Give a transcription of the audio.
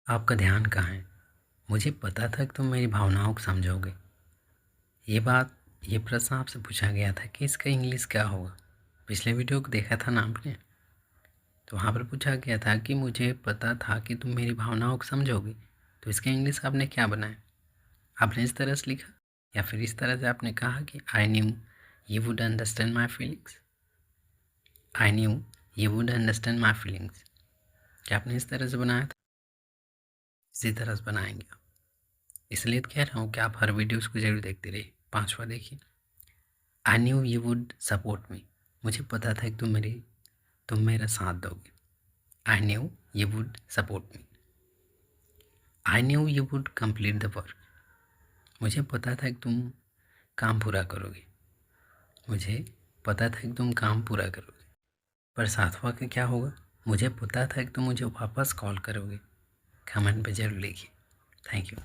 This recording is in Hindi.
आपका ध्यान कहाँ है? मुझे पता था कि तुम मेरी भावनाओं को समझोगे। ये प्रश्न आपसे पूछा गया था कि इसका इंग्लिश क्या होगा। पिछले वीडियो को देखा था ना आपने? तो वहाँ पर पूछा गया था कि मुझे पता था कि तुम मेरी भावनाओं को समझोगे। तो इसका इंग्लिश आपने क्या बनाया? आपने इस तरह से लिखा या फिर इस तरह से आपने कहा कि I knew you would understand my feelings. I knew you would understand my feelings. क्या आपने इस तरह से बनाया था? इसी तरह से बनाएंगे आप। इसलिए तो कह रहा हूँ कि आप हर वीडियोज़ को जरूर देखते रहिए। 5वां देखिए। I knew you would support me. मुझे पता था कि तुम मेरा साथ दोगे। I knew you would support me. I knew you would complete the work. मुझे पता था कि तुम काम पूरा करोगे। मुझे पता था कि तुम काम पूरा करोगे। पर 7वां का क्या होगा? मुझे पता था कि तुम मुझे वापस कॉल करोगे। कमेंट पे जरूर लिखिए। Thank you.